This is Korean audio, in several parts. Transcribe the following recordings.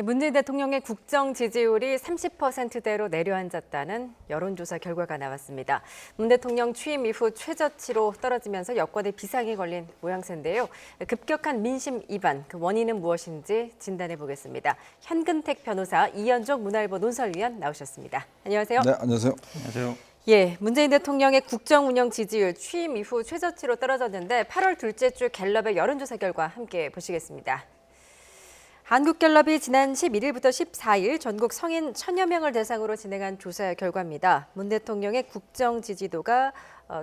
문재인 대통령의 국정 지지율이 30%대로 내려앉았다는 여론조사 결과가 나왔습니다. 문 대통령 취임 이후 최저치로 떨어지면서 여권의 비상이 걸린 모양새인데요. 급격한 민심 이반, 그 원인은 무엇인지 진단해 보겠습니다. 현근택 변호사, 이현종 문화일보 논설위원 나오셨습니다. 안녕하세요. 네, 안녕하세요. 안녕하세요. 예, 문재인 대통령의 국정 운영 지지율 취임 이후 최저치로 떨어졌는데 8월 둘째 주 갤럽의 여론조사 결과 함께 보시겠습니다. 한국갤럽이 지난 11일부터 14일 전국 성인 1,000여 명을 대상으로 진행한 조사 결과입니다. 문 대통령의 국정 지지도가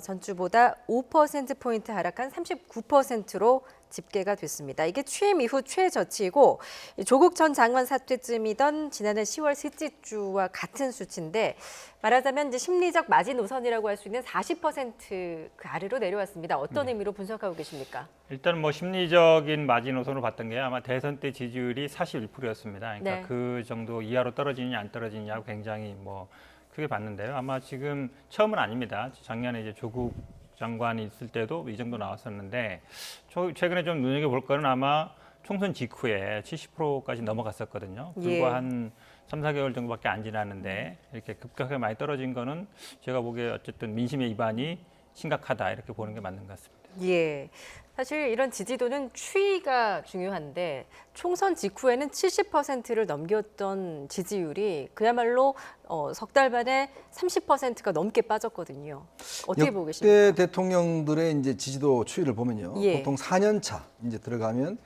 전주보다 5%포인트 하락한 39%로 집계가 됐습니다. 이게 취임 이후 최저치이고 조국 전 장관 사퇴쯤이던 지난해 10월 셋째 주와 같은 수치인데 말하자면 이제 심리적 마지노선이라고 할 수 있는 40% 그 아래로 내려왔습니다. 어떤 의미로 분석하고 계십니까? 일단 뭐 심리적인 마지노선으로 봤던 게 아마 대선 때 지지율이 41%였습니다. 그러니까 네. 그 정도 이하로 떨어지느냐 안 떨어지느냐고 굉장히 뭐 크게 봤는데요. 아마 지금 처음은 아닙니다. 작년에 이제 조국 장관이 있을 때도 이 정도 나왔었는데 최근에 좀 눈여겨볼 거는 아마 총선 직후에 70%까지 넘어갔었거든요. 불과 예. 한 3, 4개월 정도밖에 안 지났는데 이렇게 급격하게 많이 떨어진 거는 제가 보기에 어쨌든 민심의 이반이 심각하다 이렇게 보는 게 맞는 것 같습니다. 예. 사실 이런 지지도는 추이가 중요한데 총선 직후에는 70%를 넘겼던 지지율이 그야말로 석 달 만에 30%가 넘게 빠졌거든요. 어떻게 보고 계십니까? 역대 대통령들의 이제 지지도 추이를 보면요. 예. 보통 4년 차 이제 들어가면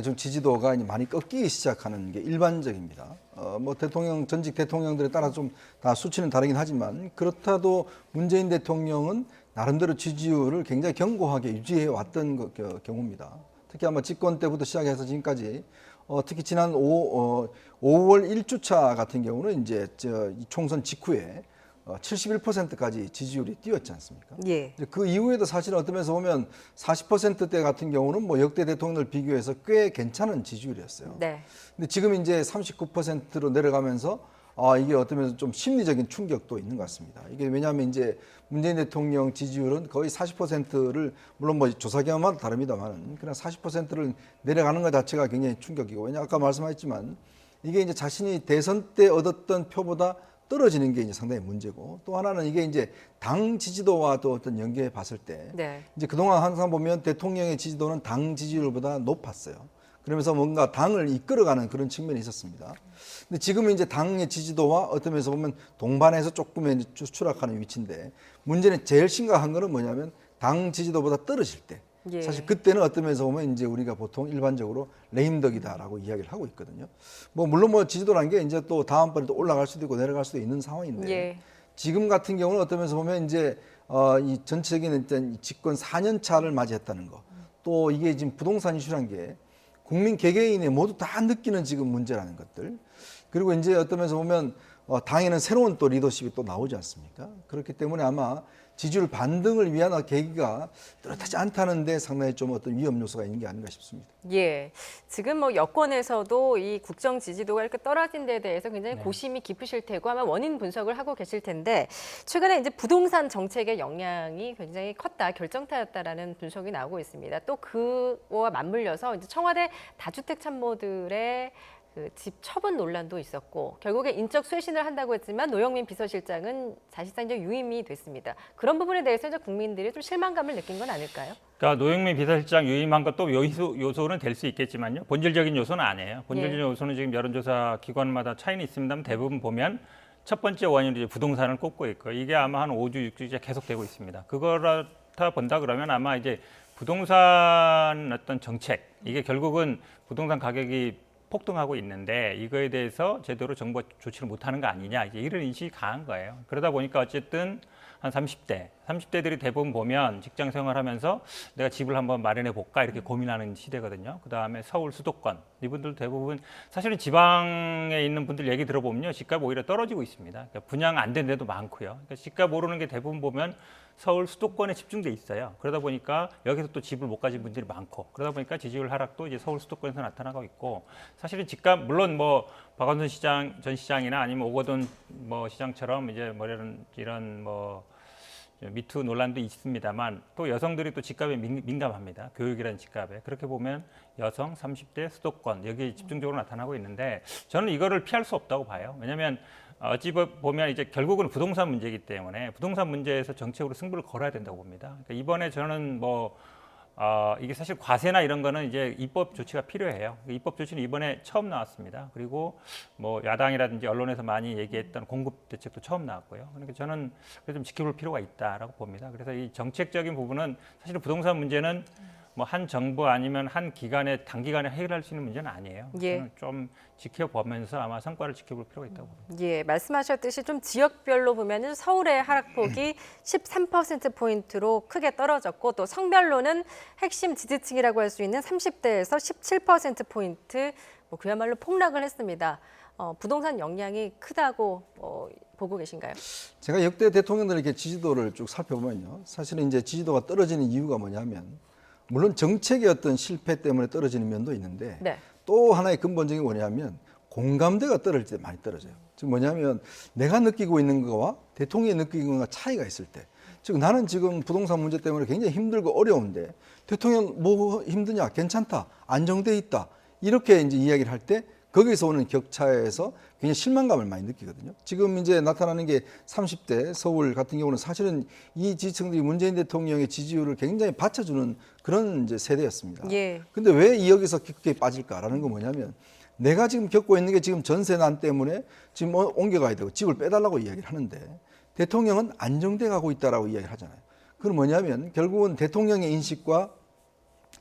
좀 지지도가 이제 많이 꺾이기 시작하는 게 일반적입니다. 뭐 대통령 전직 대통령들에 따라 좀 다 수치는 다르긴 하지만 그렇다도 문재인 대통령은 나름대로 지지율을 굉장히 견고하게 유지해 왔던 경우입니다. 특히 아마 집권 때부터 시작해서 지금까지 특히 지난 5월 1주차 같은 경우는 이제 이 총선 직후에 71%까지 지지율이 뛰었지 않습니까? 예. 그 이후에도 사실 어떤 면에서 보면 40%대 같은 경우는 뭐 역대 대통령들 비교해서 꽤 괜찮은 지지율이었어요. 네. 근데 지금 이제 39%로 내려가면서 이게 어떤 면에서 좀 심리적인 충격도 있는 것 같습니다. 이게 왜냐하면 이제 문재인 대통령 지지율은 거의 40%를 물론 뭐 조사 결과마다 다릅니다만 그냥 40%를 내려가는 것 자체가 굉장히 충격이고 왜냐 아까 말씀하셨지만 이게 이제 자신이 대선 때 얻었던 표보다 떨어지는 게 이제 상당히 문제고 또 하나는 이게 이제 당 지지도와 또 어떤 연계해 봤을 때 네. 이제 그동안 항상 보면 대통령의 지지도는 당 지지율보다 높았어요. 그러면서 뭔가 당을 이끌어가는 그런 측면이 있었습니다. 근데 지금은 이제 당의 지지도와 어떤 면에서 보면 동반해서 조금 추락하는 위치인데 문제는 제일 심각한 거는 뭐냐면 당 지지도보다 떨어질 때 예. 사실 그때는 어떤 면에서 보면 이제 우리가 보통 일반적으로 레임덕이다라고 이야기를 하고 있거든요. 뭐 물론 뭐 지지도라는 게 이제 또 다음번에 또 올라갈 수도 있고 내려갈 수도 있는 상황인데 예. 지금 같은 경우는 어떤 면에서 보면 이제 이 전체적인 일단 집권 4년 차를 맞이했다는 거. 또 이게 지금 부동산 이슈란 게 국민 개개인이 모두 다 느끼는 지금 문제라는 것들. 그리고 이제 어떤 면에서 보면 당에는 새로운 또 리더십이 또 나오지 않습니까? 그렇기 때문에 아마 지지율 반등을 위한 계기가 뚜렷하지 않다는데 상당히 좀 어떤 위험 요소가 있는 게 아닌가 싶습니다. 예. 지금 뭐 여권에서도 이 국정 지지도가 이렇게 떨어진 데에 대해서 굉장히 고심이 깊으실 테고 아마 원인 분석을 하고 계실 텐데 최근에 이제 부동산 정책의 영향이 굉장히 컸다, 결정타였다라는 분석이 나오고 있습니다. 또 그와 맞물려서 이제 청와대 다주택 참모들의 그 집 처분 논란도 있었고 결국에 인적 쇄신을 한다고 했지만 노영민 비서실장은 사실상 이제 유임이 됐습니다. 그런 부분에 대해서 이제 국민들이 좀 실망감을 느낀 건 아닐까요? 그러니까 노영민 비서실장 유임한 것도 요소는 될 수 있겠지만요. 본질적인 요소는 아니에요. 본질적인 요소는 지금 여론조사 기관마다 차이는 있습니다만 대부분 보면 첫 번째 원인은 이제 부동산을 꼽고 있고 이게 아마 한 5주, 6주째 계속되고 있습니다. 그거다 본다 그러면 아마 이제 부동산 어떤 정책 이게 결국은 부동산 가격이 폭등하고 있는데 이거에 대해서 제대로 정부 조치를 못하는 거 아니냐 이제 이런 인식이 강한 거예요. 그러다 보니까 어쨌든 한 30대들이 대부분 보면 직장 생활하면서 내가 집을 한번 마련해 볼까 이렇게 고민하는 시대거든요. 그다음에 서울 수도권 이분들 대부분 사실은 지방에 있는 분들 얘기 들어보면요 집값 오히려 떨어지고 있습니다. 그러니까 분양 안 된 데도 많고요. 그러니까 집값 오르는 게 대부분 보면 서울 수도권에 집중돼 있어요. 그러다 보니까 여기서 또 집을 못 가진 분들이 많고 그러다 보니까 지지율 하락도 이제 서울 수도권에서 나타나고 있고 사실은 집값 물론 뭐 박원순 전 시장이나 아니면 오거돈 뭐 시장처럼 이제 뭐 이런 뭐 미투 논란도 있습니다만 또 여성들이 또 집값에 민감합니다. 교육이라는 집값에. 그렇게 보면 여성, 30대, 수도권 여기 집중적으로 나타나고 있는데 저는 이거를 피할 수 없다고 봐요. 왜냐하면 어찌 보면 이제 결국은 부동산 문제이기 때문에 부동산 문제에서 정책으로 승부를 걸어야 된다고 봅니다. 그러니까 이번에 저는 이게 사실 과세나 이런 거는 이제 입법 조치가 필요해요. 입법 조치는 이번에 처음 나왔습니다. 그리고 뭐 야당이라든지 언론에서 많이 얘기했던 공급 대책도 처음 나왔고요. 그러니까 저는 그래서 좀 지켜볼 필요가 있다라고 봅니다. 그래서 이 정책적인 부분은 사실 부동산 문제는 뭐 한 정부 아니면 한 기관에 단기간에 해결할 수 있는 문제는 아니에요. 예. 저는 좀 지켜보면서 아마 성과를 지켜볼 필요가 있다고 봅니다. 예, 말씀하셨듯이 좀 지역별로 보면은 서울의 하락폭이 13%포인트로 크게 떨어졌고 또 성별로는 핵심 지지층이라고 할 수 있는 30대에서 17%포인트 그야말로 폭락을 했습니다. 부동산 영향이 크다고 보고 계신가요? 제가 역대 대통령들의 이렇게 지지도를 쭉 살펴보면요. 사실은 이제 지지도가 떨어지는 이유가 뭐냐면 물론 정책의 어떤 실패 때문에 떨어지는 면도 있는데 네. 또 하나의 근본적인 게 뭐냐면 공감대가 떨어질 때 많이 떨어져요. 즉 뭐냐면 내가 느끼고 있는 거와 대통령이 느끼는 거가 차이가 있을 때. 즉 나는 지금 부동산 문제 때문에 굉장히 힘들고 어려운데 대통령 뭐 힘드냐? 괜찮다. 안정돼 있다. 이렇게 이제 이야기를 할 때 거기서 오는 격차에서 굉장히 실망감을 많이 느끼거든요. 지금 이제 나타나는 게 30대 서울 같은 경우는 사실은 이 지지층들이 문재인 대통령의 지지율을 굉장히 받쳐주는 그런 이제 세대였습니다. 예. 근데 왜 여기서 깊게 빠질까라는 건 뭐냐면 내가 지금 겪고 있는 게 지금 전세난 때문에 지금 옮겨가야 되고 집을 빼달라고 이야기를 하는데 대통령은 안정돼 가고 있다라고 이야기를 하잖아요. 그건 뭐냐면 결국은 대통령의 인식과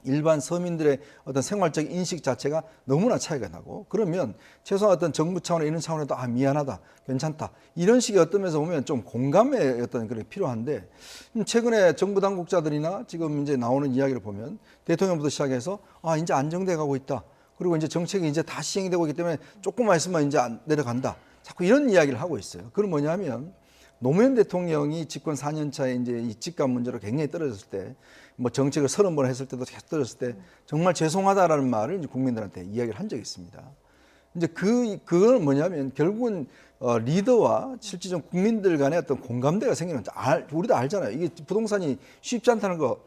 일반 서민들의 어떤 생활적 인식 자체가 너무나 차이가 나고 그러면 최소한 어떤 정부 차원의 이런 차원에도 미안하다, 괜찮다 이런 식의 어떤 면에서 보면 좀 공감의 어떤 그런 필요한데 최근에 정부 당국자들이나 지금 이제 나오는 이야기를 보면 대통령부터 시작해서 이제 안정돼 가고 있다. 그리고 이제 정책이 이제 다 시행이 되고 있기 때문에 조금만 있으면 이제 내려간다. 자꾸 이런 이야기를 하고 있어요. 그건 뭐냐면 노무현 대통령이 집권 4년 차에 이제 이 집값 문제로 굉장히 떨어졌을 때, 뭐 정책을 30번 했을 때도 계속 떨어졌을 때 정말 죄송하다라는 말을 이제 국민들한테 이야기를 한 적이 있습니다. 이제 그건 뭐냐면 결국은 리더와 실질적 국민들 간의 어떤 공감대가 생기는 우리도 알잖아요. 이게 부동산이 쉽지 않다는 거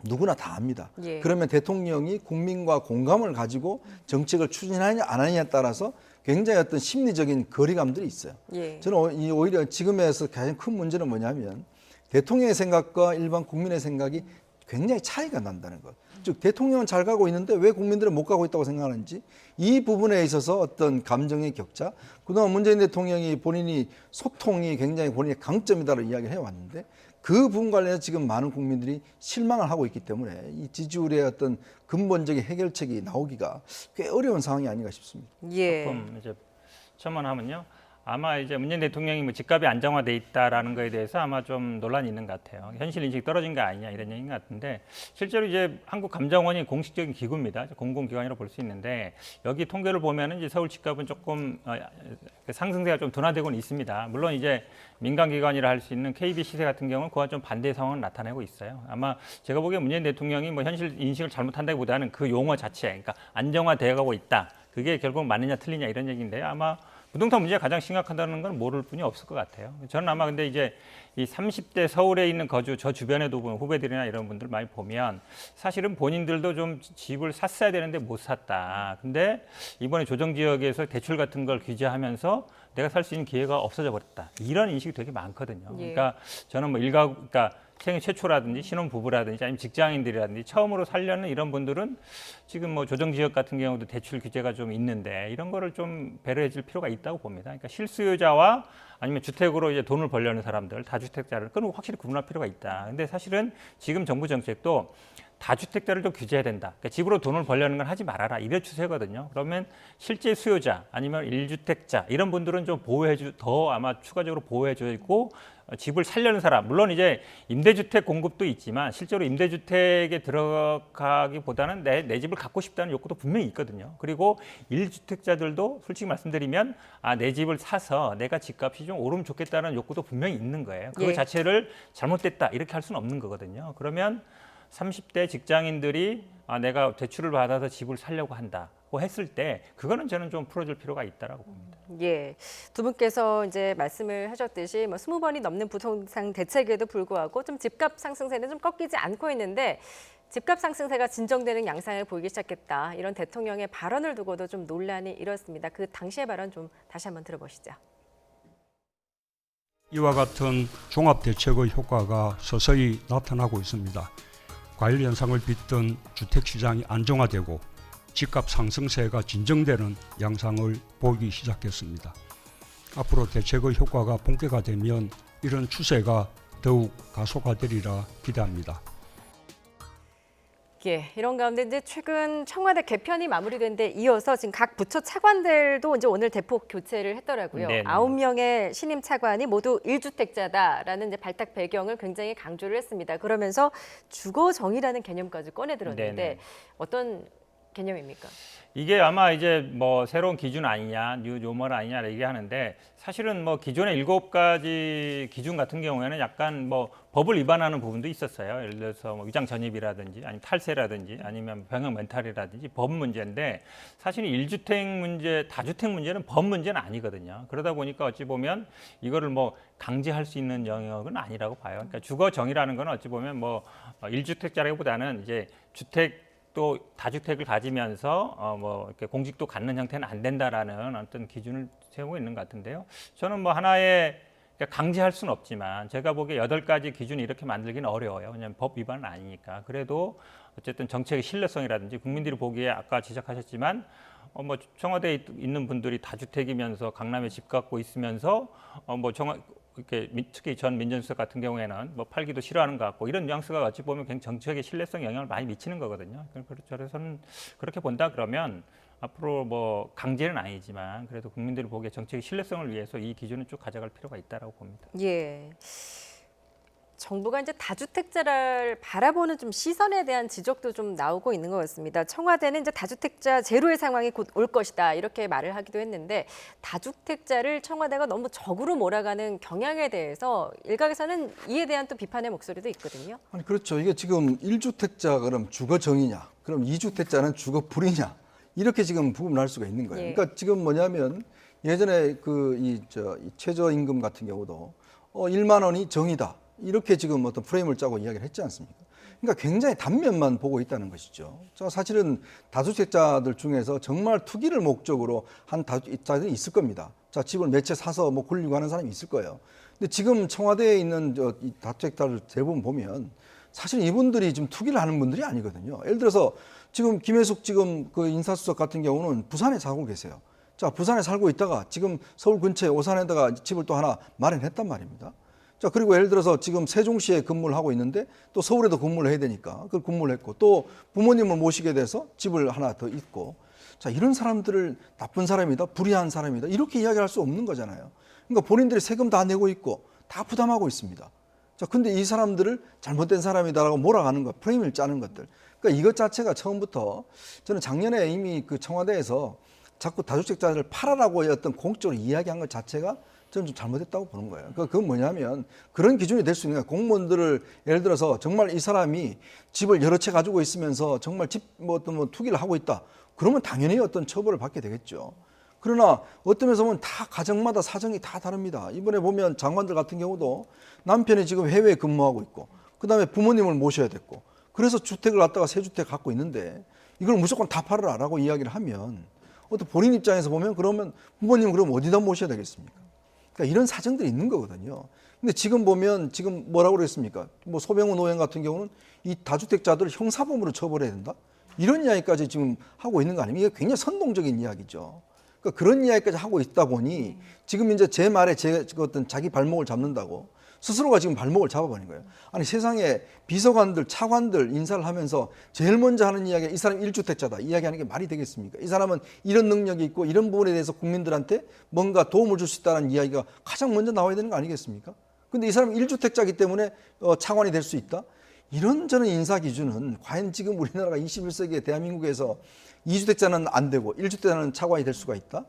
누구나 다 압니다. 예. 그러면 대통령이 국민과 공감을 가지고 정책을 추진하느냐 안 하느냐에 따라서 굉장히 어떤 심리적인 거리감들이 있어요. 예. 저는 오히려 지금에서 가장 큰 문제는 뭐냐면 대통령의 생각과 일반 국민의 생각이 굉장히 차이가 난다는 것. 즉 대통령은 잘 가고 있는데 왜 국민들은 못 가고 있다고 생각하는지 이 부분에 있어서 어떤 감정의 격차. 그동안 문재인 대통령이 본인이 소통이 굉장히 본인의 강점이다라고 이야기를 해왔는데 그 부분 관련해서 지금 많은 국민들이 실망을 하고 있기 때문에 이 지지율의 어떤 근본적인 해결책이 나오기가 꽤 어려운 상황이 아닌가 싶습니다. 예. 조금 이제 첨언하면요. 아마 이제 문재인 대통령이 뭐 집값이 안정화돼 있다라는 거에 대해서 아마 좀 논란이 있는 것 같아요. 현실 인식이 떨어진 거 아니냐 이런 얘기인 것 같은데 실제로 이제 한국감정원이 공식적인 기구입니다. 공공기관이라고 볼 수 있는데 여기 통계를 보면은 이제 서울 집값은 조금 상승세가 좀 둔화되고는 있습니다. 물론 이제 민간기관이라 할 수 있는 KB 시세 같은 경우는 그와 좀 반대 상황을 나타내고 있어요. 아마 제가 보기에 문재인 대통령이 뭐 현실 인식을 잘못한다기보다는 그 용어 자체, 그러니까 안정화되어가고 있다. 그게 결국 맞느냐 틀리냐 이런 얘기인데요. 아마 부동산 문제가 가장 심각하다는 건 모를 분이 없을 것 같아요. 저는 아마 근데 이제 이 30대 서울에 있는 거주 저 주변에도 보면 후배들이나 이런 분들 많이 보면 사실은 본인들도 좀 집을 샀어야 되는데 못 샀다. 근데 이번에 조정지역에서 대출 같은 걸 규제하면서 내가 살 수 있는 기회가 없어져 버렸다. 이런 인식이 되게 많거든요. 예. 그러니까 저는 뭐 그러니까 생애 최초라든지 신혼부부라든지 아니면 직장인들이라든지 처음으로 살려는 이런 분들은 지금 뭐 조정지역 같은 경우도 대출 규제가 좀 있는데 이런 거를 좀 배려해 줄 필요가 있다고 봅니다. 그러니까 실수요자와 아니면 주택으로 이제 돈을 벌려는 사람들, 다주택자를 그건 확실히 구분할 필요가 있다. 근데 사실은 지금 정부 정책도 다주택자를 좀 규제해야 된다. 그러니까 집으로 돈을 벌려는 건 하지 말아라. 이런 추세거든요. 그러면 실제 수요자 아니면 1주택자 이런 분들은 좀 더 아마 추가적으로 보호해주고 집을 살려는 사람. 물론 이제 임대주택 공급도 있지만 실제로 임대주택에 들어가기보다는 내 집을 갖고 싶다는 욕구도 분명히 있거든요. 그리고 1주택자들도 솔직히 말씀드리면 내 집을 사서 내가 집값이 좀 오르면 좋겠다는 욕구도 분명히 있는 거예요. 그거 예. 자체를 잘못됐다 이렇게 할 수는 없는 거거든요. 그러면 30대 직장인들이 내가 대출을 받아서 집을 살려고 한다고 했을 때 그거는 저는 좀 풀어줄 필요가 있다라고 봅니다. 예, 두 분께서 이제 말씀을 하셨듯이 뭐 20번이 넘는 부동산 대책에도 불구하고 좀 집값 상승세는 좀 꺾이지 않고 있는데 집값 상승세가 진정되는 양상을 보이기 시작했다. 이런 대통령의 발언을 두고도 좀 논란이 일었습니다. 그 당시의 발언 좀 다시 한번 들어보시죠. 이와 같은 종합대책의 효과가 서서히 나타나고 있습니다. 과열 현상을 빚던 주택시장이 안정화되고 집값 상승세가 진정되는 양상을 보이기 시작했습니다. 앞으로 대책의 효과가 본격화되면 이런 추세가 더욱 가속화되리라 기대합니다. 예, 이런 가운데 이제 최근 청와대 개편이 마무리된 데 이어서 지금 각 부처 차관들도 이제 오늘 대폭 교체를 했더라고요. 네네. 9명의 신임 차관이 모두 1주택자다라는 이제 발탁 배경을 굉장히 강조를 했습니다. 그러면서 주거 정의라는 개념까지 꺼내 들었는데 네네. 어떤 개념입니까? 이게 아마 이제 뭐 새로운 기준 아니냐, 뉴 노멀 아니냐 얘기하는데 사실은 뭐 기존의 7가지 기준 같은 경우에는 약간 뭐 법을 위반하는 부분도 있었어요. 예를 들어서 뭐 위장 전입이라든지 아니면 탈세라든지 아니면 병역 멘탈이라든지 법 문제인데 사실은 1주택 문제, 다주택 문제는 법 문제는 아니거든요. 그러다 보니까 어찌 보면 이거를 뭐 강제할 수 있는 영역은 아니라고 봐요. 그러니까 주거 정의라는 건 어찌 보면 뭐 1주택자라기보다는 이제 주택 또 다주택을 가지면서 뭐 이렇게 공직도 갖는 형태는 안 된다라는 어떤 기준을 세우고 있는 것 같은데요. 저는 뭐 하나의 그러니까 강제할 수는 없지만 제가 보기에 8가지 기준이 이렇게 만들기는 어려워요. 왜냐하면 법 위반은 아니니까. 그래도 어쨌든 정책의 신뢰성이라든지 국민들이 보기에 아까 지적하셨지만 뭐 청와대에 있는 분들이 다주택이면서 강남에 집 갖고 있으면서 뭐 이렇게 특히 전 민정수석 같은 경우에는 뭐 팔기도 싫어하는 것 같고 이런 뉘앙스가 어찌 보면 굉장히 정책의 신뢰성에 영향을 많이 미치는 거거든요. 그래서는 그렇게 본다 그러면 앞으로 뭐 강제는 아니지만 그래도 국민들이 보기에 정책의 신뢰성을 위해서 이 기준은 쭉 가져갈 필요가 있다라고 봅니다. 예. 정부가 이제 다주택자를 바라보는 좀 시선에 대한 지적도 좀 나오고 있는 것 같습니다. 청와대는 이제 다주택자 제로의 상황이 곧 올 것이다 이렇게 말을 하기도 했는데 다주택자를 청와대가 너무 적으로 몰아가는 경향에 대해서 일각에서는 이에 대한 또 비판의 목소리도 있거든요. 아니 그렇죠. 이게 지금 1주택자 그럼 주거 정의냐, 그럼 2주택자는 주거 불이냐 이렇게 지금 구분할 수가 있는 거예요. 예. 그러니까 지금 뭐냐면 예전에 이 최저임금 같은 경우도 1만 원이 정의다. 이렇게 지금 어떤 프레임을 짜고 이야기를 했지 않습니까? 그러니까 굉장히 단면만 보고 있다는 것이죠. 사실은 다주택자들 중에서 정말 투기를 목적으로 한 다주택자들이 있을 겁니다. 자, 집을 몇 채 사서 뭐 굴리고 하는 사람이 있을 거예요. 근데 지금 청와대에 있는 이 다주택자들 대부분 보면 사실 이분들이 지금 투기를 하는 분들이 아니거든요. 예를 들어서 지금 김혜숙 지금 그 인사수석 같은 경우는 부산에 살고 계세요. 자, 부산에 살고 있다가 지금 서울 근처에 오산에다가 집을 또 하나 마련했단 말입니다. 자, 그리고 예를 들어서 지금 세종시에 근무를 하고 있는데 또 서울에도 근무를 해야 되니까 그걸 근무를 했고 또 부모님을 모시게 돼서 집을 하나 더 있고 자, 이런 사람들을 나쁜 사람이다, 불의한 사람이다 이렇게 이야기할 수 없는 거잖아요. 그러니까 본인들이 세금 다 내고 있고 다 부담하고 있습니다. 자, 근데 이 사람들을 잘못된 사람이다라고 몰아가는 것, 프레임을 짜는 것들. 그러니까 이것 자체가 처음부터 저는 작년에 이미 그 청와대에서 자꾸 다주택자들을 팔아라고 어떤 공적으로 이야기한 것 자체가 저는 좀 잘못했다고 보는 거예요. 그건 뭐냐면 그런 기준이 될 수 있는 거예요. 공무원들을 예를 들어서 정말 이 사람이 집을 여러 채 가지고 있으면서 정말 어떤 투기를 하고 있다. 그러면 당연히 어떤 처벌을 받게 되겠죠. 그러나 어떤 면에서 보면 다 가정마다 사정이 다 다릅니다. 이번에 보면 장관들 같은 경우도 남편이 지금 해외에 근무하고 있고 그다음에 부모님을 모셔야 됐고 그래서 주택을 갖다가 세 주택 갖고 있는데 이걸 무조건 다 팔아라라고 이야기를 하면 어떤 본인 입장에서 보면 그러면 부모님 그럼 어디다 모셔야 되겠습니까? 그러니까 이런 사정들이 있는 거거든요. 근데 지금 보면 지금 뭐라고 그랬습니까? 뭐 소병호 노원 같은 경우는 이 다주택자들을 형사범으로 처벌해야 된다? 이런 이야기까지 지금 하고 있는 거 아닙니까? 이게 굉장히 선동적인 이야기죠. 그러니까 그런 이야기까지 하고 있다 보니 지금 이제 제 말에 어떤 자기 발목을 잡는다고 스스로가 지금 발목을 잡아버린 거예요. 아니 세상에 비서관들, 차관들 인사를 하면서 제일 먼저 하는 이야기가 이 사람 1주택자다. 이야기하는 게 말이 되겠습니까? 이 사람은 이런 능력이 있고 이런 부분에 대해서 국민들한테 뭔가 도움을 줄 수 있다는 이야기가 가장 먼저 나와야 되는 거 아니겠습니까? 근데 이 사람은 1주택자이기 때문에 차관이 될 수 있다? 이런 저는 인사 기준은 과연 지금 우리나라가 21세기의 대한민국에서 2주택자는 안 되고 1주택자는 차관이 될 수가 있다?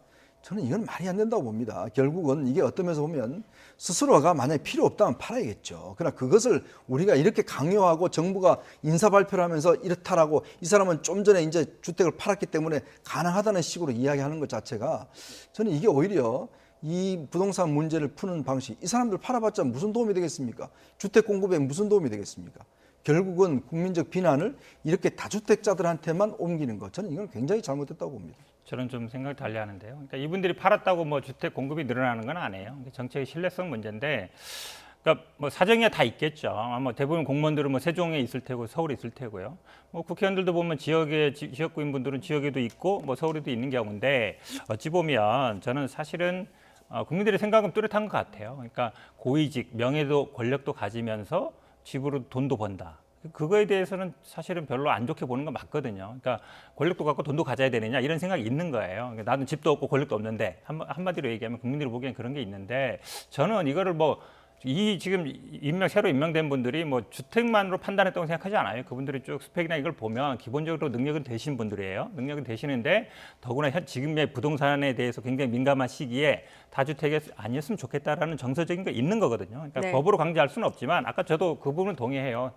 저는 이건 말이 안 된다고 봅니다. 결국은 이게 어떤 면에서 보면 스스로가 만약에 필요 없다면 팔아야겠죠. 그러나 그것을 우리가 이렇게 강요하고 정부가 인사 발표를 하면서 이렇다라고 이 사람은 좀 전에 이제 주택을 팔았기 때문에 가능하다는 식으로 이야기하는 것 자체가 저는 이게 오히려 이 부동산 문제를 푸는 방식, 이 사람들 팔아봤자 무슨 도움이 되겠습니까? 주택 공급에 무슨 도움이 되겠습니까? 결국은 국민적 비난을 이렇게 다주택자들한테만 옮기는 것, 저는 이건 굉장히 잘못됐다고 봅니다. 저는 좀 생각을 달리하는데요. 그러니까 이분들이 팔았다고 뭐 주택 공급이 늘어나는 건 아니에요. 정책의 신뢰성 문제인데, 그러니까 뭐 사정이 다 있겠죠. 뭐 대부분 공무원들은 뭐 세종에 있을 테고 서울에 있을 테고요. 뭐 국회의원들도 보면 지역구인분들은 지역에도 있고 뭐 서울에도 있는 경우인데, 어찌 보면 저는 사실은 국민들의 생각은 뚜렷한 것 같아요. 그러니까 고위직, 명예도 권력도 가지면서 집으로 돈도 번다. 그거에 대해서는 사실은 별로 안 좋게 보는 건 맞거든요. 그러니까 권력도 갖고 돈도 가져야 되느냐 이런 생각이 있는 거예요. 그러니까 나는 집도 없고 권력도 없는데 한마디로 얘기하면 국민들이 보기엔 그런 게 있는데, 저는 이거를 뭐 이 지금 새로 임명된 분들이 뭐 주택만으로 판단했다고 생각하지 않아요. 그분들이 쭉 스펙이나 이걸 보면 기본적으로 능력은 되신 분들이에요. 능력은 되시는데 더구나 지금의 부동산에 대해서 굉장히 민감한 시기에 다주택이 아니었으면 좋겠다라는 정서적인 게 있는 거거든요. 그러니까 네. 법으로 강제할 수는 없지만 아까 저도 그 부분을 동의해요.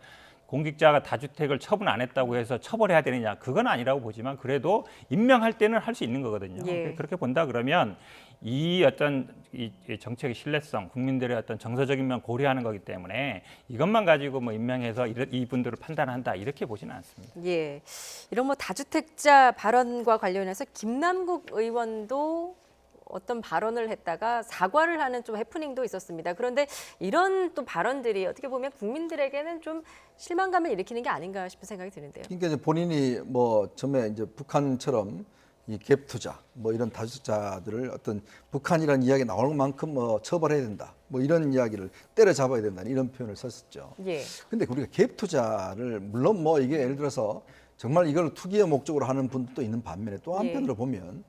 공직자가 다주택을 처분 안 했다고 해서 처벌해야 되느냐, 그건 아니라고 보지만 그래도 임명할 때는 할 수 있는 거거든요. 예. 그렇게 본다 그러면 이 어떤 이 정책의 신뢰성, 국민들의 어떤 정서적인 면 고려하는 거기 때문에 이것만 가지고 뭐 임명해서 이분들을 판단한다 이렇게 보지는 않습니다. 예, 이런 뭐 다주택자 발언과 관련해서 김남국 의원도 어떤 발언을 했다가 사과를 하는 좀 해프닝도 있었습니다. 그런데 이런 또 발언들이 어떻게 보면 국민들에게는 좀 실망감을 일으키는 게 아닌가 싶은 생각이 드는데요. 그러니까 이제 본인이 뭐 처음에 이제 북한처럼 이 갭 투자 뭐 이런 다주택자들을 어떤 북한이라는 이야기 나올 만큼 뭐 처벌해야 된다. 뭐 이런 이야기를 때려잡아야 된다. 이런 표현을 썼었죠. 예. 근데 우리가 갭 투자를 물론 뭐 이게 예를 들어서 정말 이걸 투기의 목적으로 하는 분도 있는 반면에 또 한편으로 보면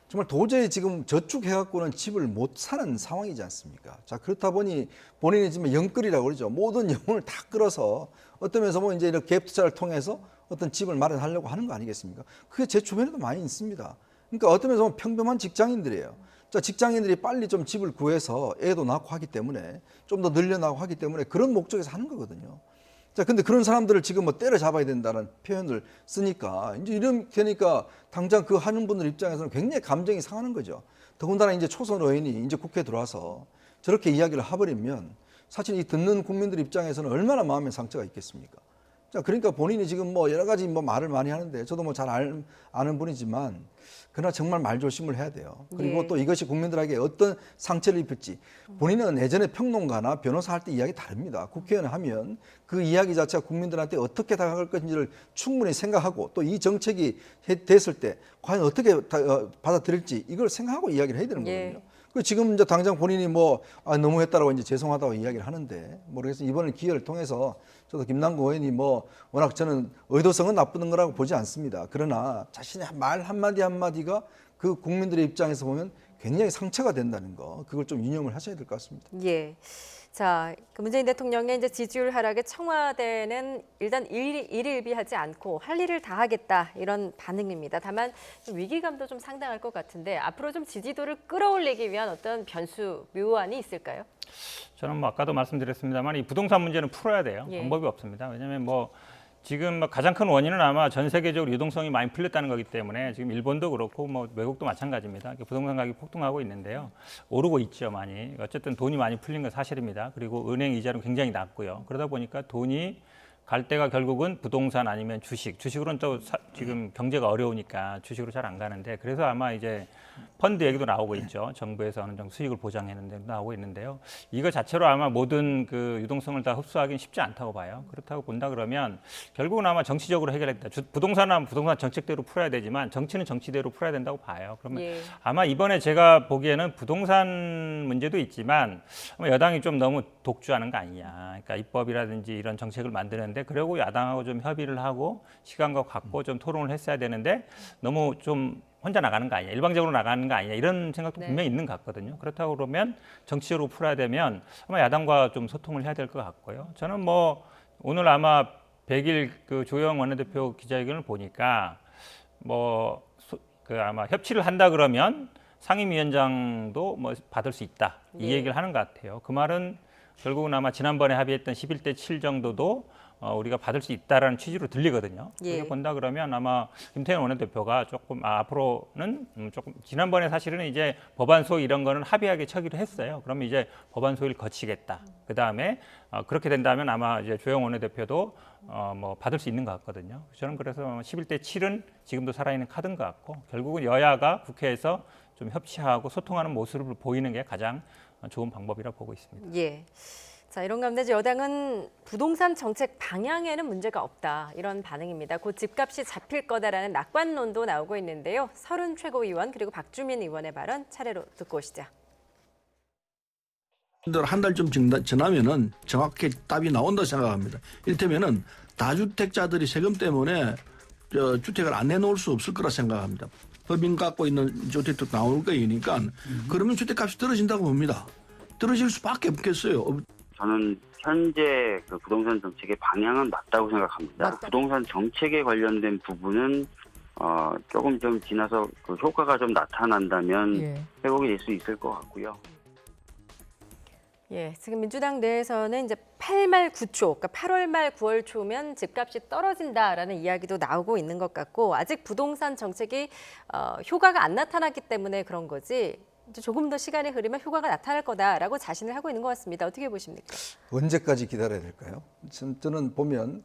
정말 도저히 지금 저축해갖고는 집을 못 사는 상황이지 않습니까? 자, 그렇다 보니 본인이 지금 영끌이라고 그러죠. 모든 영혼을 다 끌어서 어떤 면에서 보면 이제 이렇게 갭 투자를 통해서 어떤 집을 마련하려고 하는 거 아니겠습니까? 그게 제 주변에도 많이 있습니다. 그러니까 어떤 면에서 보면 평범한 직장인들이에요. 자, 직장인들이 빨리 좀 집을 구해서 애도 낳고 하기 때문에 좀 더 늘려나고 하기 때문에 그런 목적에서 하는 거거든요. 자, 근데 그런 사람들을 지금 뭐 때려잡아야 된다는 표현을 쓰니까 이제 이런 되니까 당장 그 하는 분들 입장에서는 굉장히 감정이 상하는 거죠. 더군다나 이제 초선 의원이 이제 국회에 들어와서 저렇게 이야기를 해버리면 사실 이 듣는 국민들 입장에서는 얼마나 마음의 상처가 있겠습니까? 자, 그러니까 본인이 지금 뭐 여러 가지 뭐 말을 많이 하는데 저도 뭐 잘 아는 분이지만 그러나 정말 말조심을 해야 돼요. 그리고 예. 또 이것이 국민들에게 어떤 상처를 입힐지 본인은 예전에 평론가나 변호사 할 때 이야기 다릅니다. 국회의원 하면 그 이야기 자체가 국민들한테 어떻게 다가갈 것인지를 충분히 생각하고 또 이 정책이 됐을 때 과연 어떻게 받아들일지 이걸 생각하고 이야기를 해야 되는 거거든요. 그 지금 이제 당장 본인이 뭐 너무했다라고 이제 죄송하다고 이야기를 하는데 모르겠어요. 이번에 기회를 통해서 저도 김남국 의원이 뭐 워낙 저는 의도성은 나쁘는 거라고 보지 않습니다. 그러나 자신의 말 한마디 한마디가 그 국민들의 입장에서 보면 굉장히 상처가 된다는 거, 그걸 좀 유념을 하셔야 될 것 같습니다. 예. 자, 그 문재인 대통령의 이제 지지율 하락에 청와대는 일단 일일비하지 않고 할 일을 다 하겠다 이런 반응입니다. 다만 좀 위기감도 좀 상당할 것 같은데 앞으로 좀 지지도를 끌어올리기 위한 어떤 변수, 묘안이 있을까요? 저는 뭐 아까도 말씀드렸습니다만 이 부동산 문제는 풀어야 돼요. 예. 방법이 없습니다. 왜냐하면 뭐 지금 뭐 가장 큰 원인은 아마 전 세계적으로 유동성이 많이 풀렸다는 거기 때문에 지금 일본도 그렇고 뭐 외국도 마찬가지입니다. 부동산 가격이 폭등하고 있는데요. 오르고 있죠, 많이. 어쨌든 돈이 많이 풀린 건 사실입니다. 그리고 은행 이자는 굉장히 낮고요. 그러다 보니까 돈이 갈 때가 결국은 부동산 아니면 주식으로는 또 지금 경제가 어려우니까 주식으로 잘 안 가는데 그래서 아마 이제 펀드 얘기도 나오고 있죠. 정부에서 어느 정도 수익을 보장했는데 나오고 있는데요. 이거 자체로 아마 모든 그 유동성을 다 흡수하기는 쉽지 않다고 봐요. 그렇다고 본다 그러면 결국은 아마 정치적으로 해결했다. 부동산은 부동산 정책대로 풀어야 되지만 정치는 정치대로 풀어야 된다고 봐요. 그러면 아마 이번에 제가 보기에는 부동산 문제도 있지만 아마 여당이 좀 너무 독주하는 거 아니냐. 그러니까 입법이라든지 이런 정책을 만드는데 그리고 야당하고 좀 협의를 하고 시간과 갖고 좀 토론을 했어야 되는데 너무 좀 혼자 나가는 거 아니냐, 일방적으로 나가는 거 아니냐 이런 생각도 분명히 있는 것 같거든요. 그렇다고 그러면 정치적으로 풀어야 되면 아마 야당과 좀 소통을 해야 될 것 같고요. 저는 뭐 오늘 아마 100일 그 조영 원내대표 기자회견을 보니까 뭐 아마 협치를 한다 그러면 상임위원장도 뭐 받을 수 있다 이 예. 얘기를 하는 것 같아요. 그 말은 결국은 아마 지난번에 합의했던 11대 7 정도도 우리가 받을 수 있다라는 취지로 들리거든요. 예. 그렇게 본다 그러면 아마 김태현 원내대표가 조금 앞으로는 조금 지난번에 사실은 이제 법안 소위 이런 거는 합의하게 처리를 했어요. 그러면 이제 법안 소위를 거치겠다. 그 다음에 그렇게 된다면 아마 이제 조영 원내대표도 뭐 받을 수 있는 것 같거든요. 저는 그래서 11대 7은 지금도 살아있는 카드인 것 같고 결국은 여야가 국회에서 좀 협치하고 소통하는 모습을 보이는 게 가장 좋은 방법이라 보고 있습니다. 예. 자, 이런 가운데 이제 여당은 부동산 정책 방향에는 문제가 없다 이런 반응입니다. 곧 집값이 잡힐 거다라는 낙관론도 나오고 있는데요. 서른 최고위원 그리고 박주민 의원의 발언 차례로 듣고 오시죠. 한 달쯤 지나면은 정확히 답이 나온다 생각합니다. 이를테면은 다주택자들이 세금 때문에 주택을 안 내놓을 수 없을 거라 생각합니다. 법인 갖고 있는 주택도 나올 거니까 그러면 주택값이 떨어진다고 봅니다. 떨어질 수밖에 없겠어요. 저는 현재 그 부동산 정책의 방향은 맞다고 생각합니다. 부동산 정책에 관련된 부분은 조금 좀 지나서 그 효과가 좀 나타난다면 회복이 될 수 있을 것 같고요. 예, 지금 민주당 내에서는 이제 8말 9초, 그러니까 8월 말 9월 초면 집값이 떨어진다라는 이야기도 나오고 있는 것 같고 아직 부동산 정책이 효과가 안 나타났기 때문에 그런 거지 이제 조금 더 시간이 흐르면 효과가 나타날 거다라고 자신을 하고 있는 것 같습니다. 어떻게 보십니까? 언제까지 기다려야 될까요? 저는 보면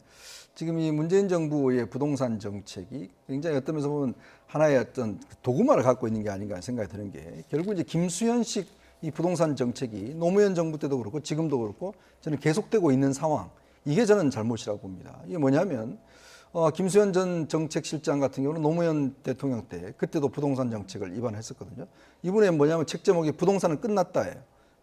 지금 이 문재인 정부의 부동산 정책이 굉장히 어떤 면에서 보면 하나의 어떤 도구마를 갖고 있는 게 아닌가 생각이 드는 게 결국 이제 김수현식 이 부동산 정책이 노무현 정부 때도 그렇고 지금도 그렇고 저는 계속되고 있는 상황 이게 저는 잘못이라고 봅니다. 이게 뭐냐면 김수현 전 정책실장 같은 경우는 노무현 대통령 때 그때도 부동산 정책을 입안했었거든요. 이번에 뭐냐면 책 제목이 부동산은 끝났다예요.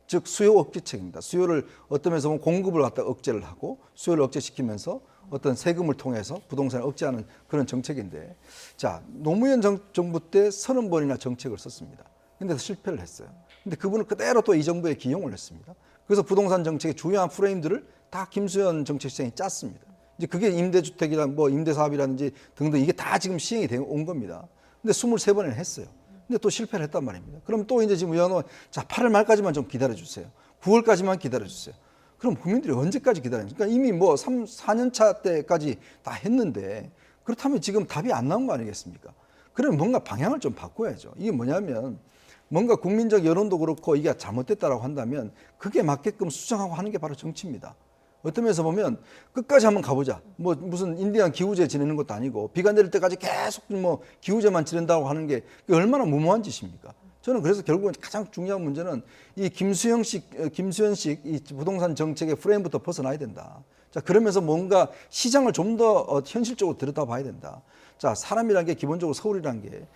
즉 수요 억제책입니다. 수요를 어떤 면에서 보면 공급을 갖다 억제를 하고 수요를 억제시키면서 어떤 세금을 통해서 부동산을 억제하는 그런 정책인데 자 노무현 정부 때 30번이나 정책을 썼습니다. 근데 실패를 했어요. 근데 그분은 그대로 또 이 정부에 기용을 했습니다. 그래서 부동산 정책의 주요한 프레임들을 다 김수현 정책실장이 짰습니다. 이제 그게 임대주택이란 뭐 임대사업이라든지 등등 이게 다 지금 시행이 되어 온 겁니다. 근데 23번을 했어요. 근데 또 실패를 했단 말입니다. 그럼 또 이제 지금 의원은 자 8월 말까지만 좀 기다려 주세요. 9월까지만 기다려 주세요. 그럼 국민들이 언제까지 기다려요? 그러니까 이미 뭐 4년 차 때까지 다 했는데 그렇다면 지금 답이 안 나온 거 아니겠습니까? 그러면 뭔가 방향을 좀 바꿔야죠. 이게 뭐냐면 뭔가 국민적 여론도 그렇고 이게 잘못됐다라고 한다면 그게 맞게끔 수정하고 하는 게 바로 정치입니다. 어떤 면에서 보면 끝까지 한번 가보자. 뭐 무슨 인디안 기후제 지내는 것도 아니고 비가 내릴 때까지 계속 뭐 기후제만 지낸다고 하는 게 얼마나 무모한 짓입니까? 저는 그래서 결국은 가장 중요한 문제는 이 김수현식 이 부동산 정책의 프레임부터 벗어나야 된다. 자, 그러면서 뭔가 시장을 좀 더 현실적으로 들여다봐야 된다. 자, 사람이란 게 기본적으로 서울이란 게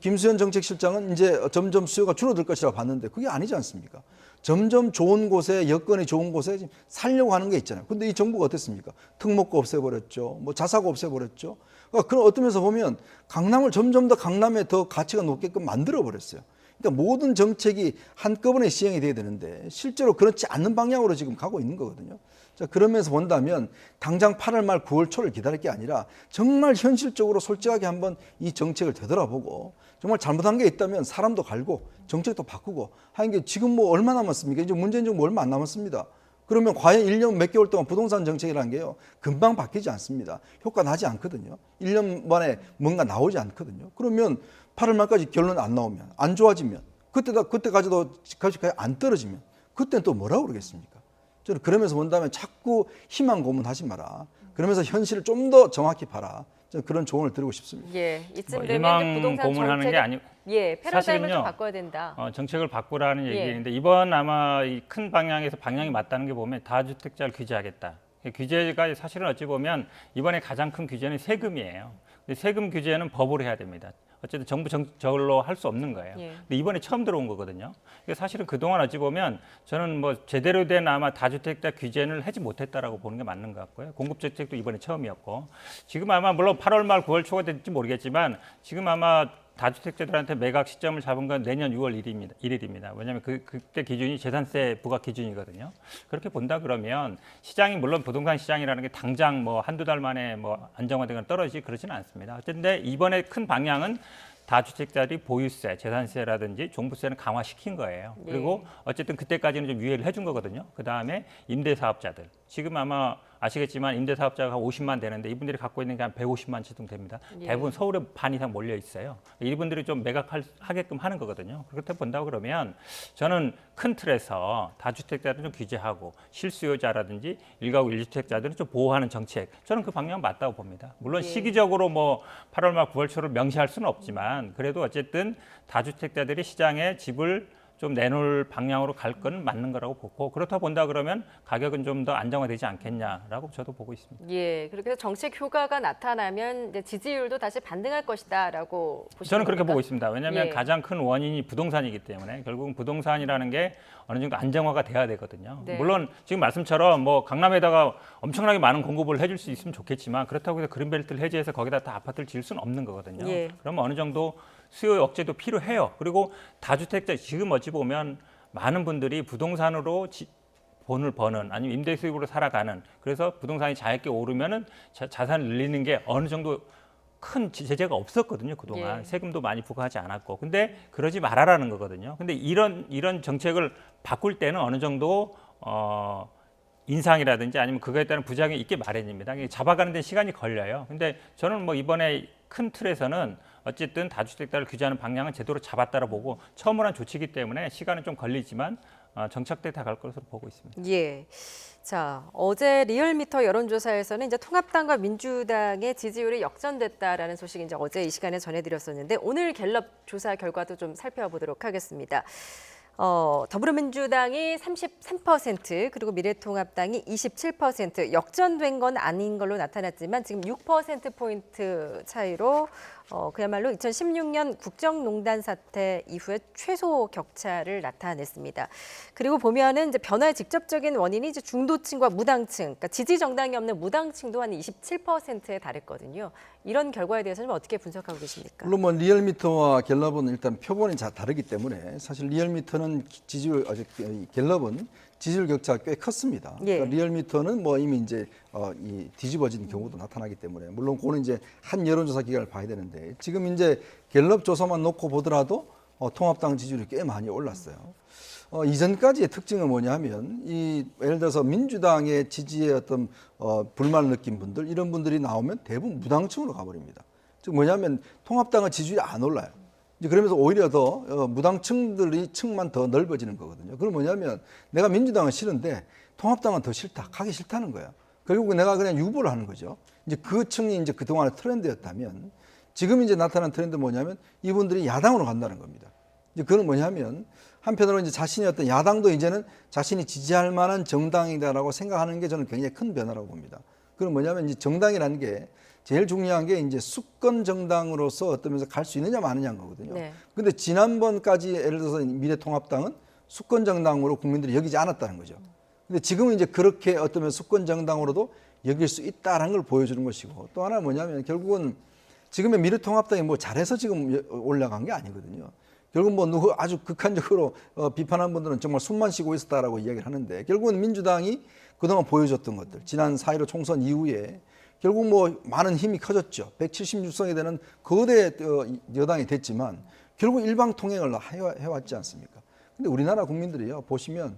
김수현 정책실장은 이제 점점 수요가 줄어들 것이라고 봤는데 그게 아니지 않습니까? 점점 좋은 곳에 여건이 좋은 곳에 살려고 하는 게 있잖아요. 근데 이 정부가 어땠습니까? 특목고 없애버렸죠. 뭐 자사고 없애버렸죠. 그런 어떤 면에서 보면 강남을 점점 더 강남에 더 가치가 높게끔 만들어버렸어요. 그러니까 모든 정책이 한꺼번에 시행이 돼야 되는데 실제로 그렇지 않는 방향으로 지금 가고 있는 거거든요. 자, 그러면서 본다면 당장 8월 말 9월 초를 기다릴 게 아니라 정말 현실적으로 솔직하게 한번 이 정책을 되돌아보고 정말 잘못한 게 있다면 사람도 갈고 정책도 바꾸고 하는 게 지금 뭐 얼마 남았습니까? 이제 문재인 정부 얼마 안 남았습니다. 그러면 과연 1년 몇 개월 동안 부동산 정책이라는 게요. 금방 바뀌지 않습니다. 효과 나지 않거든요. 1년 만에 뭔가 나오지 않거든요. 그러면 8월 말까지 결론 안 나오면 안 좋아지면 그때까지도 안 떨어지면 그때는 또 뭐라고 그러겠습니까? 저는 그러면서 본다면 자꾸 희망 고문하지 마라. 그러면서 현실을 좀 더 정확히 봐라. 저는 그런 조언을 드리고 싶습니다. 예, 이쯤 뭐 되면 희망 부동산 고문하는 정책 게 아니고 예, 패러다임을 좀 사실은요, 바꿔야 된다. 정책을 바꾸라는 예. 얘기인데 이번 아마 이 큰 방향에서 방향이 맞다는 게 보면 다주택자를 규제하겠다. 규제가 사실은 어찌 보면 이번에 가장 큰 규제는 세금이에요. 근데 세금 규제는 법으로 해야 됩니다. 어쨌든 정부 저걸로 할 수 없는 거예요. 예. 근데 이번에 처음 들어온 거거든요. 사실은 그동안 어찌 보면 저는 뭐 제대로 된 아마 다주택자 규제를 하지 못했다라고 보는 게 맞는 것 같고요. 공급정책도 이번에 처음이었고 지금 아마 물론 8월 말 9월 초가 될지 모르겠지만 지금 아마 다주택자들한테 매각 시점을 잡은 건 내년 6월 1일입니다. 왜냐하면 그때 기준이 재산세 부과 기준이거든요. 그렇게 본다 그러면 시장이 물론 부동산 시장이라는 게 당장 뭐 한두 달 만에 뭐 안정화되거나 떨어지지 그러지는 않습니다. 어쨌든 이번에 큰 방향은 다주택자들이 보유세, 재산세라든지 종부세는 강화시킨 거예요. 네. 그리고 어쨌든 그때까지는 좀 유예를 해준 거거든요. 그다음에 임대사업자들. 지금 아마 아시겠지만 임대사업자가 50만 되는데 이분들이 갖고 있는 게 한 150만 채 정도 됩니다. 예. 대부분 서울에 반 이상 몰려 있어요. 이분들이 좀 매각하게끔 하는 거거든요. 그렇게 본다고 그러면 저는 큰 틀에서 다주택자들은 좀 규제하고 실수요자라든지 1가구 1주택자들은 좀 보호하는 정책, 저는 그 방향 맞다고 봅니다. 물론 예. 시기적으로 뭐 8월 말 9월 초를 명시할 수는 없지만 그래도 어쨌든 다주택자들이 시장에 집을 좀 내놓을 방향으로 갈 건 맞는 거라고 보고, 그렇다 본다 그러면 가격은 좀 더 안정화되지 않겠냐라고 저도 보고 있습니다. 예, 그렇게 해서 정책 효과가 나타나면 이제 지지율도 다시 반등할 것이다라고 보시는 저는 그렇게 겁니까? 보고 있습니다. 왜냐하면 예. 가장 큰 원인이 부동산이기 때문에 결국은 부동산이라는 게 어느 정도 안정화가 돼야 되거든요. 네. 물론 지금 말씀처럼 뭐 강남에다가 엄청나게 많은 공급을 해줄 수 있으면 좋겠지만 그렇다고 해서 그린벨트를 해제해서 거기다 다 아파트를 지을 수는 없는 거거든요. 예. 그러면 어느 정도 수요 억제도 필요해요. 그리고 다주택자 지금 어찌 보면 많은 분들이 부동산으로 돈을 버는 아니면 임대 수입으로 살아가는, 그래서 부동산이 자유롭게 오르면은 자산을 늘리는 게 어느 정도 큰 제재가 없었거든요. 그동안 예. 세금도 많이 부과하지 않았고. 근데 그러지 말아라는 거거든요. 근데 이런 정책을 바꿀 때는 어느 정도 인상이라든지 아니면 그거에 따른 부작용이 있게 마련입니다. 이게 잡아가는 데 시간이 걸려요. 근데 저는 뭐 이번에 큰 틀에서는 어쨌든 다주택자를 규제하는 방향은 제대로 잡았다고 보고, 처음으로 한 조치이기 때문에 시간은 좀 걸리지만 정착돼 다 갈 것으로 보고 있습니다. 예. 자, 어제 리얼미터 여론조사에서는 이제 통합당과 민주당의 지지율이 역전됐다라는 소식 이제 어제 이 시간에 전해드렸었는데, 오늘 갤럽 조사 결과도 좀 살펴보도록 하겠습니다. 더불어민주당이 33%, 그리고 미래통합당이 27%, 역전된 건 아닌 걸로 나타났지만 지금 6%포인트 차이로 그야말로 2016년 국정농단 사태 이후에 최소 격차를 나타냈습니다. 그리고 보면은 이제 변화의 직접적인 원인이 이제 중도층과 무당층, 그러니까 지지 정당이 없는 무당층도 한 27%에 달했거든요. 이런 결과에 대해서는 어떻게 분석하고 계십니까? 물론 뭐 리얼미터와 갤럽은 일단 표본이 다르기 때문에 사실 리얼미터는 갤럽은 지지율 격차가 꽤 컸습니다. 예. 그러니까 리얼미터는 뭐 이미 이제 이 뒤집어진 경우도 나타나기 때문에, 물론 그거는 이제 한 여론조사 기관을 봐야 되는데, 지금 이제 갤럽 조사만 놓고 보더라도 통합당 지지율이 꽤 많이 올랐어요. 이전까지의 특징은 뭐냐면 예를 들어서 민주당의 지지에 어떤 불만을 느낀 분들, 이런 분들이 나오면 대부분 무당층으로 가버립니다. 즉 뭐냐면 통합당의 지지율이 안 올라요. 이제 그러면서 오히려 더 무당층들이 층만 더 넓어지는 거거든요. 그럼 뭐냐면 내가 민주당은 싫은데 통합당은 더 싫다, 가기 싫다는 거예요. 결국 내가 그냥 유보를 하는 거죠. 이제 그 층이 이제 그동안의 트렌드였다면, 지금 이제 나타난 트렌드 뭐냐면 이분들이 야당으로 간다는 겁니다. 이제 그건 뭐냐면 한편으로 이제 자신의 어떤 야당도 이제는 자신이 지지할 만한 정당이다라고 생각하는 게 저는 굉장히 큰 변화라고 봅니다. 그건 뭐냐면 이제 정당이라는 게 제일 중요한 게 이제 수권 정당으로서 어떤 면에서 갈 수 있느냐 마느냐인 거거든요. 네. 근데 지난번까지 예를 들어서 미래통합당은 수권 정당으로 국민들이 여기지 않았다는 거죠. 근데 지금은 이제 그렇게 어떤 면에서 수권 정당으로도 여길 수 있다라는 걸 보여주는 것이고, 또 하나 뭐냐면 결국은 지금의 미래통합당이 뭐 잘해서 지금 올라간 게 아니거든요. 결국 뭐 누구 아주 극한적으로 비판한 분들은 정말 숨만 쉬고 있었다라고 이야기를 하는데, 결국은 민주당이 그동안 보여줬던 것들, 지난 4.15 총선 이후에 결국 뭐 많은 힘이 커졌죠. 176석이 되는 거대 여당이 됐지만 결국 일방통행을 해왔지 않습니까? 근데 우리나라 국민들이요, 보시면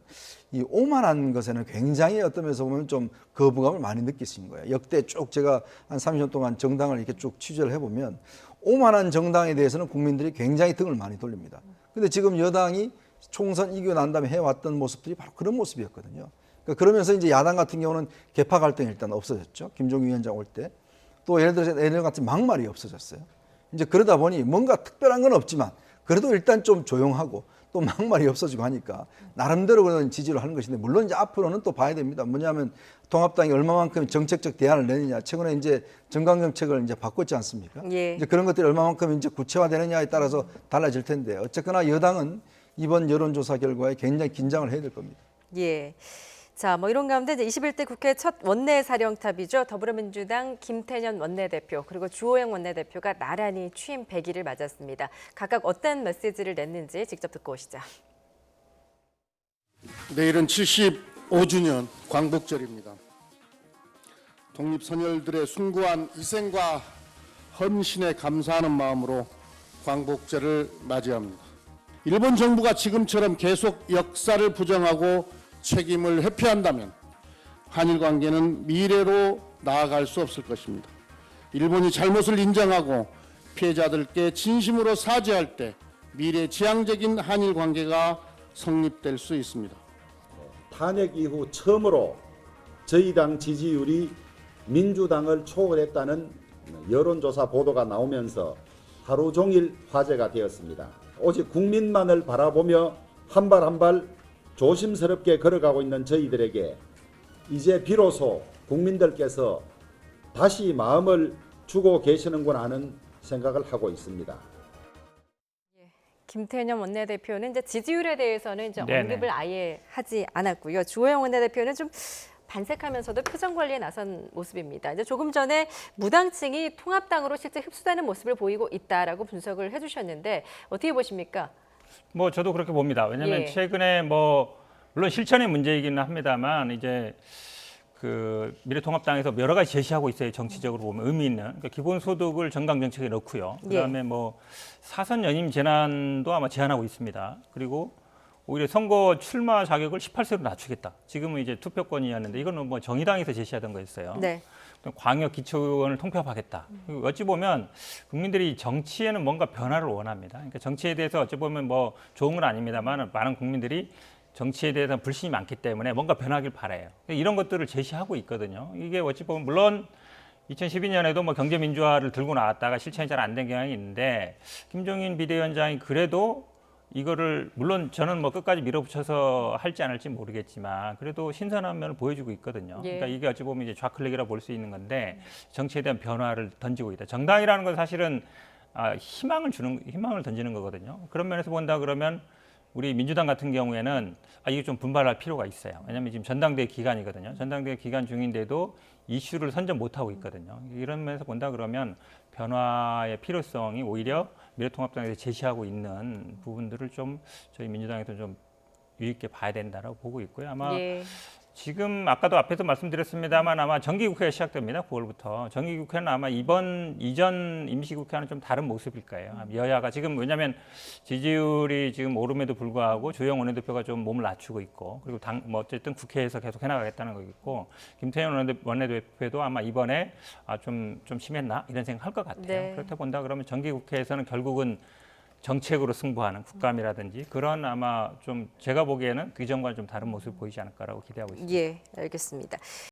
이 오만한 것에는 굉장히 어떤 면에서 보면 좀 거부감을 많이 느끼신 거예요. 역대 쭉 제가 한 30년 동안 정당을 이렇게 쭉 취재를 해보면 오만한 정당에 대해서는 국민들이 굉장히 등을 많이 돌립니다. 근데 지금 여당이 총선 이기고 난 다음에 해왔던 모습들이 바로 그런 모습이었거든요. 그러면서 이제 야당 같은 경우는 개파 갈등이 일단 없어졌죠. 김종인 위원장 올 때. 또 예를 들어서 예전 같은 막말이 없어졌어요. 이제 그러다 보니 뭔가 특별한 건 없지만 그래도 일단 좀 조용하고 또 막말이 없어지고 하니까 나름대로 그런 지지를 하는 것인데, 물론 이제 앞으로는 또 봐야 됩니다. 뭐냐면 통합당이 얼마만큼 정책적 대안을 내느냐. 최근에 이제 정강정책을 이제 바꿨지 않습니까? 예. 이제 그런 것들이 얼마만큼 이제 구체화되느냐에 따라서 달라질 텐데, 어쨌거나 여당은 이번 여론조사 결과에 굉장히 긴장을 해야 될 겁니다. 예. 자, 뭐 이런 가운데 이제 21대 국회 첫 원내 사령탑이죠. 더불어민주당 김태년 원내대표, 그리고 주호영 원내대표가 나란히 취임 100일을 맞았습니다. 각각 어떤 메시지를 냈는지 직접 듣고 오시죠. 내일은 75주년 광복절입니다. 독립선열들의 숭고한 희생과 헌신에 감사하는 마음으로 광복절을 맞이합니다. 일본 정부가 지금처럼 계속 역사를 부정하고 책임을 회피한다면 한일 관계는 미래로 나아갈 수 없을 것입니다. 일본이 잘못을 인정하고 피해자들께 진심으로 사죄할 때 미래지향적인 한일 관계가 성립될 수 있습니다. 탄핵 이후 처음으로 저희 당 지지율이 민주당을 초월했다는 여론조사 보도가 나오면서 하루 종일 화제가 되었습니다. 오직 국민만을 바라보며 한 발 한 발 조심스럽게 걸어가고 있는 저희들에게 이제 비로소 국민들께서 다시 마음을 주고 계시는구나 하는 생각을 하고 있습니다. 김태년 원내대표는 이제 지지율에 대해서는 이제 네네. 언급을 아예 하지 않았고요. 주호영 원내대표는 좀 반색하면서도 표정 관리에 나선 모습입니다. 이제 조금 전에 무당층이 통합당으로 실제 흡수되는 모습을 보이고 있다라고 분석을 해주셨는데 어떻게 보십니까? 뭐 저도 그렇게 봅니다. 왜냐하면 예. 최근에 뭐 물론 실천의 문제이기는 합니다만 이제 그 미래통합당에서 여러 가지 제시하고 있어요. 정치적으로 보면 의미 있는 그러니까 기본소득을 정강 정책에 넣고요. 그다음에 뭐 사선 연임 제한도 아마 제한하고 있습니다. 그리고 오히려 선거 출마 자격을 18세로 낮추겠다. 지금은 이제 투표권이었는데 이거는 뭐 정의당에서 제시하던 거였어요. 네. 광역 기초의원을 통폐합하겠다. 그리고 어찌 보면 국민들이 정치에는 뭔가 변화를 원합니다. 그러니까 정치에 대해서 어찌 보면 뭐 좋은 건 아닙니다만 많은 국민들이 정치에 대해서 불신이 많기 때문에 뭔가 변하길 바라요. 이런 것들을 제시하고 있거든요. 이게 어찌 보면 물론 2012년에도 뭐 경제민주화를 들고 나왔다가 실천이 잘 안 된 경향이 있는데 김종인 비대위원장이 그래도 이거를 물론 저는 뭐 끝까지 밀어붙여서 할지 안 할지 모르겠지만 그래도 신선한 면을 보여주고 있거든요. 예. 그러니까 이게 어찌 보면 이제 좌클릭이라고 볼 수 있는 건데 정치에 대한 변화를 던지고 있다. 정당이라는 건 사실은 희망을 던지는 거거든요. 그런 면에서 본다 그러면 우리 민주당 같은 경우에는 이게 좀 분발할 필요가 있어요. 왜냐하면 지금 전당대회 기간이거든요. 전당대회 기간 중인데도 이슈를 선점 못하고 있거든요. 이런 면에서 본다 그러면 변화의 필요성이 오히려 미래통합당에서 제시하고 있는 부분들을 좀 저희 민주당에서 좀 유의 있게 봐야 된다라고 보고 있고요. 아마 예. 지금 아까도 앞에서 말씀드렸습니다만 아마 정기국회가 시작됩니다. 9월부터. 정기국회는 아마 이전 임시국회와는 좀 다른 모습일 거예요. 여야가 지금 왜냐하면 지지율이 지금 오름에도 불구하고 주호영 원내대표가 좀 몸을 낮추고 있고 그리고 뭐 어쨌든 국회에서 계속 해나가겠다는 거겠고 김태년 원내대표도 아마 이번에 좀 심했나 이런 생각할 것 같아요. 네. 그렇다 본다 그러면 정기국회에서는 결국은 정책으로 승부하는 국감이라든지 그런 아마 좀 제가 보기에는 그 전과는 좀 다른 모습을 보이지 않을까라고 기대하고 있습니다. 예, 알겠습니다.